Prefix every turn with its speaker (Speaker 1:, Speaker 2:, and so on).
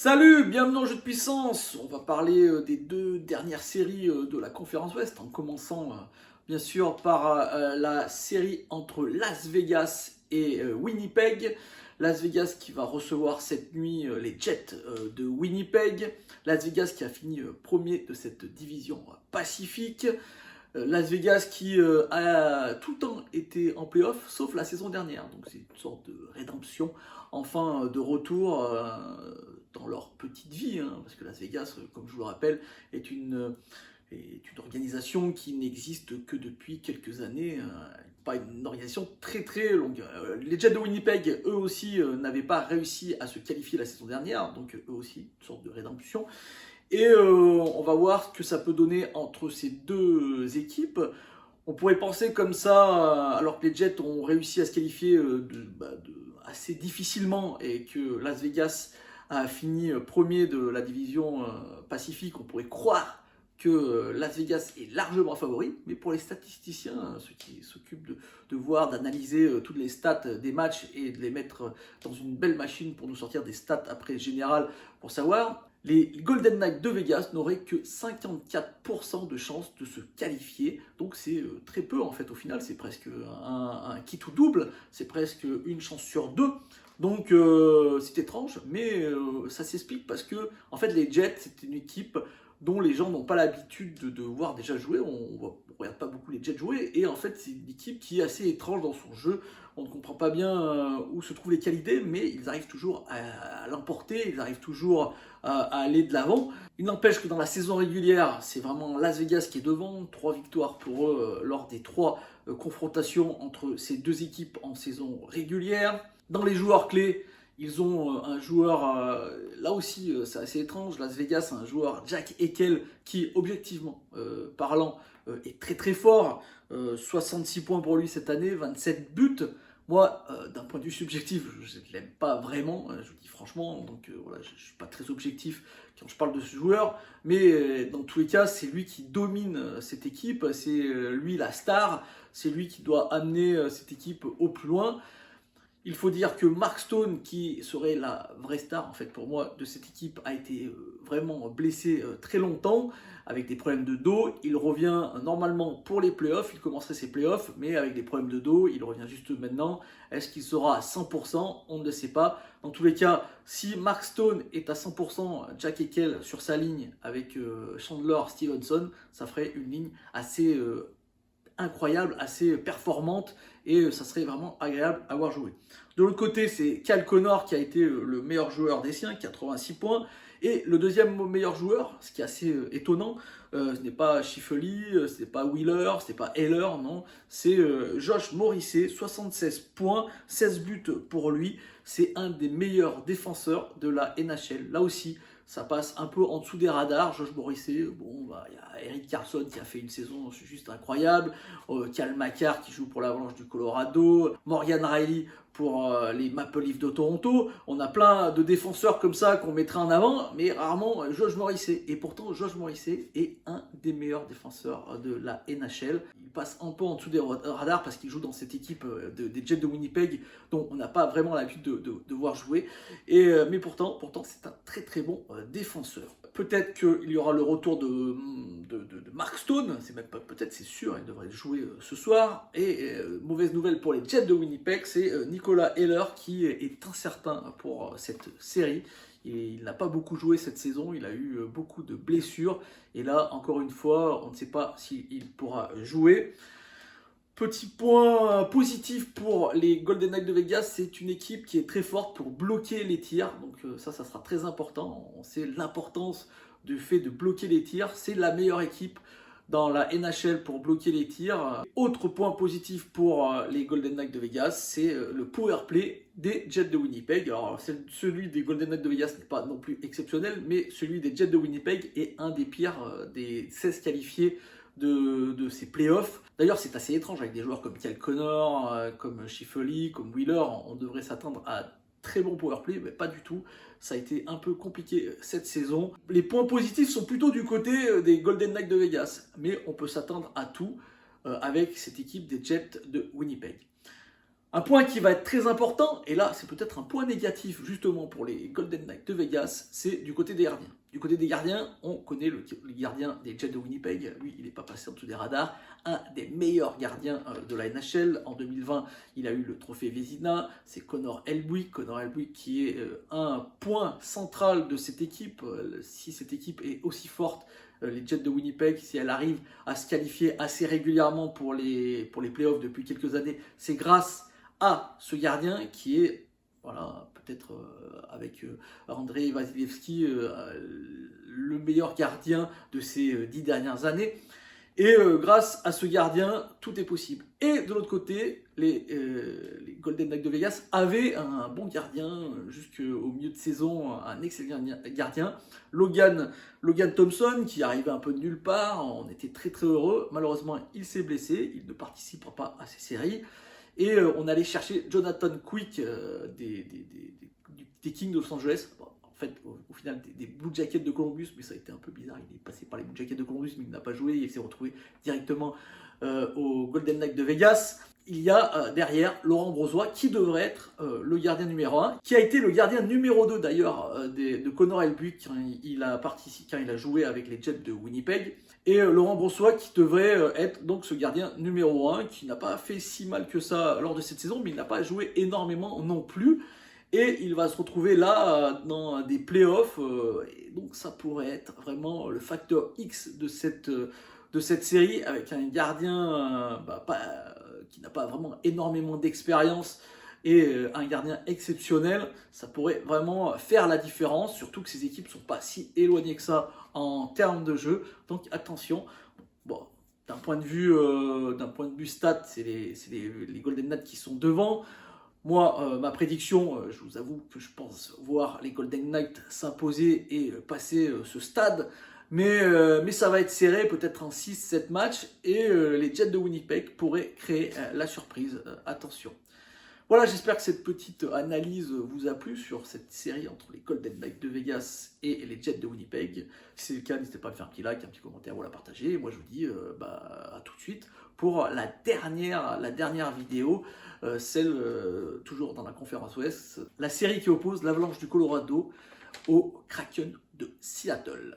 Speaker 1: Salut, bienvenue dans Jeu de puissance. On va parler des deux dernières séries de la conférence Ouest, en commençant bien sûr par la série entre Las Vegas et Winnipeg. Las Vegas qui va recevoir cette nuit les Jets de Winnipeg. Las Vegas qui a fini premier de cette division Pacifique. Las Vegas qui a tout le temps été en playoff, sauf la saison dernière. Donc c'est une sorte de rédemption, enfin de retour dans leur petite vie. Parce que Las Vegas, comme je vous le rappelle, est une organisation qui n'existe que depuis quelques années. Pas une organisation très très longue. Les Jets de Winnipeg, eux aussi, n'avaient pas réussi à se qualifier la saison dernière. Donc eux aussi, une sorte de rédemption. Et on va voir ce que ça peut donner entre ces deux équipes. On pourrait penser comme ça, alors que les Jets ont réussi à se qualifier assez difficilement et que Las Vegas a fini premier de la division Pacifique, on pourrait croire que Las Vegas est largement favori, mais pour les statisticiens, ceux qui s'occupent de voir, d'analyser toutes les stats des matchs et de les mettre dans une belle machine pour nous sortir des stats après général pour savoir, les Golden Knights de Vegas n'auraient que 54% de chances de se qualifier, donc c'est très peu en fait au final, c'est presque un kit ou double, c'est presque une chance sur deux. Donc c'est étrange, mais ça s'explique parce que en fait les Jets c'est une équipe dont les gens n'ont pas l'habitude de voir déjà jouer, on ne regarde pas beaucoup les Jets jouer, et en fait c'est une équipe qui est assez étrange dans son jeu, on ne comprend pas bien où se trouvent les qualités, mais ils arrivent toujours à l'emporter, ils arrivent toujours à aller de l'avant. Il n'empêche que dans la saison régulière, c'est vraiment Las Vegas qui est devant, 3 victoires pour eux lors des 3 confrontations entre ces deux équipes en saison régulière. Dans les joueurs clés, ils ont un joueur, là aussi c'est assez étrange, Las Vegas a un joueur, Jack Eichel, qui objectivement parlant est très très fort, 66 points pour lui cette année, 27 buts. Moi, d'un point de vue subjectif, je ne l'aime pas vraiment, je vous dis franchement, donc voilà, je ne suis pas très objectif quand je parle de ce joueur, mais dans tous les cas, c'est lui qui domine cette équipe, c'est lui la star, c'est lui qui doit amener cette équipe au plus loin. Il faut dire que Mark Stone, qui serait la vraie star en fait pour moi de cette équipe, a été vraiment blessé très longtemps avec des problèmes de dos. Il revient normalement pour les playoffs, il commencerait ses playoffs, mais avec des problèmes de dos, il revient juste maintenant. Est-ce qu'il sera à 100%? On ne le sait pas. Dans tous les cas, si Mark Stone est à 100%, Jack Eichel sur sa ligne avec Chandler, Stevenson, ça ferait une ligne assez incroyable, assez performante, et ça serait vraiment agréable à voir jouer. De l'autre côté, c'est Cal Connor qui a été le meilleur joueur des siens, 86 points, et le deuxième meilleur joueur, ce qui est assez étonnant, ce n'est pas Schiffely, ce n'est pas Wheeler, ce n'est pas Heller, non, c'est Josh Morrissey, 76 points, 16 buts pour lui, c'est un des meilleurs défenseurs de la NHL. Là aussi, ça passe un peu en dessous des radars. Josh Morrissey, bon, il y a Erik Karlsson qui a fait une saison juste incroyable, Cal Makar qui joue pour l'Avalanche du Colorado, Morgan Rielly pour les Maple Leafs de Toronto. On a plein de défenseurs comme ça qu'on mettrait en avant, mais rarement Josh Morrissey. Et pourtant, Josh Morrissey est un des meilleurs défenseurs de la NHL. Il passe un peu en dessous des radars parce qu'il joue dans cette équipe des Jets de Winnipeg dont on n'a pas vraiment l'habitude de voir jouer. Mais pourtant c'est un très très bon défenseur. Peut-être qu'il y aura le retour de Mark Stone, c'est même pas peut-être, c'est sûr, il devrait jouer ce soir. Et mauvaise nouvelle pour les Jets de Winnipeg, c'est Nicolas Heller qui est incertain pour cette série. Il n'a pas beaucoup joué cette saison, il a eu beaucoup de blessures. Et là, encore une fois, on ne sait pas s'il pourra jouer. Petit point positif pour les Golden Knights de Vegas, c'est une équipe qui est très forte pour bloquer les tirs. Donc ça sera très important. On sait l'importance du fait de bloquer les tirs. C'est la meilleure équipe dans la NHL pour bloquer les tirs. Autre point positif pour les Golden Knights de Vegas, c'est le power play des Jets de Winnipeg. Alors celui des Golden Knights de Vegas n'est pas non plus exceptionnel, mais celui des Jets de Winnipeg est un des pires des 16 qualifiés de ces playoffs. D'ailleurs, c'est assez étrange avec des joueurs comme Cal Connor, comme Schiffely, comme Wheeler. On devrait s'attendre à très bon powerplay, mais pas du tout. Ça a été un peu compliqué cette saison. Les points positifs sont plutôt du côté des Golden Knights de Vegas, mais on peut s'attendre à tout avec cette équipe des Jets de Winnipeg. Un point qui va être très important, et là c'est peut-être un point négatif justement pour les Golden Knights de Vegas, c'est du côté des gardiens. Du côté des gardiens, on connaît le gardien des Jets de Winnipeg, lui il n'est pas passé en dessous des radars, un des meilleurs gardiens de la NHL. En 2020, il a eu le trophée Vezina, c'est Connor Hellebuyck. Connor Hellebuyck qui est un point central de cette équipe. Si cette équipe est aussi forte, les Jets de Winnipeg, si elle arrive à se qualifier assez régulièrement pour les playoffs depuis quelques années, c'est grâce à ce gardien qui est, voilà, peut-être avec Andrei Vasilevskiy, le meilleur gardien de ces 10 dernières années. Et grâce à ce gardien, tout est possible. Et de l'autre côté, les Golden Knights de Vegas avaient un bon gardien jusqu'au milieu de saison, un excellent gardien, Logan Thompson, qui arrivait un peu de nulle part. On était très très heureux. Malheureusement, il s'est blessé, il ne participera pas à ces séries. Et on allait chercher Jonathan Quick des Kings de Los Angeles. Bon, en fait, au final, des Blue Jackets de Columbus, mais ça a été un peu bizarre. Il est passé par les Blue Jackets de Columbus, mais il n'a pas joué. Il s'est retrouvé directement au Golden Knights de Vegas. Il y a derrière Laurent Brosois qui devrait être le gardien numéro 1, qui a été le gardien numéro 2 d'ailleurs de Connor Hellebuyck quand il a joué avec les Jets de Winnipeg. Et Laurent Brossoit qui devrait être donc ce gardien numéro 1, qui n'a pas fait si mal que ça lors de cette saison, mais il n'a pas joué énormément non plus. Et il va se retrouver là dans des playoffs, et donc ça pourrait être vraiment le facteur X de cette série, avec un gardien qui n'a pas vraiment énormément d'expérience, et un gardien exceptionnel. Ça pourrait vraiment faire la différence, surtout que ces équipes ne sont pas si éloignées que ça en termes de jeu. Donc attention, bon, d'un point de vue stat, c'est les Golden Knights qui sont devant. Moi, ma prédiction, je vous avoue que je pense voir les Golden Knights s'imposer et passer ce stade. Mais ça va être serré, peut-être en 6-7 matchs, et les Jets de Winnipeg pourraient créer la surprise. Attention. Voilà, j'espère que cette petite analyse vous a plu sur cette série entre les Golden Knights de Vegas et les Jets de Winnipeg. Si c'est le cas, n'hésitez pas à me faire un petit like, un petit commentaire ou à la partager. Et moi, je vous dis à tout de suite pour la dernière vidéo, celle toujours dans la conférence Ouest, la série qui oppose l'Avalanche du Colorado au Kraken de Seattle.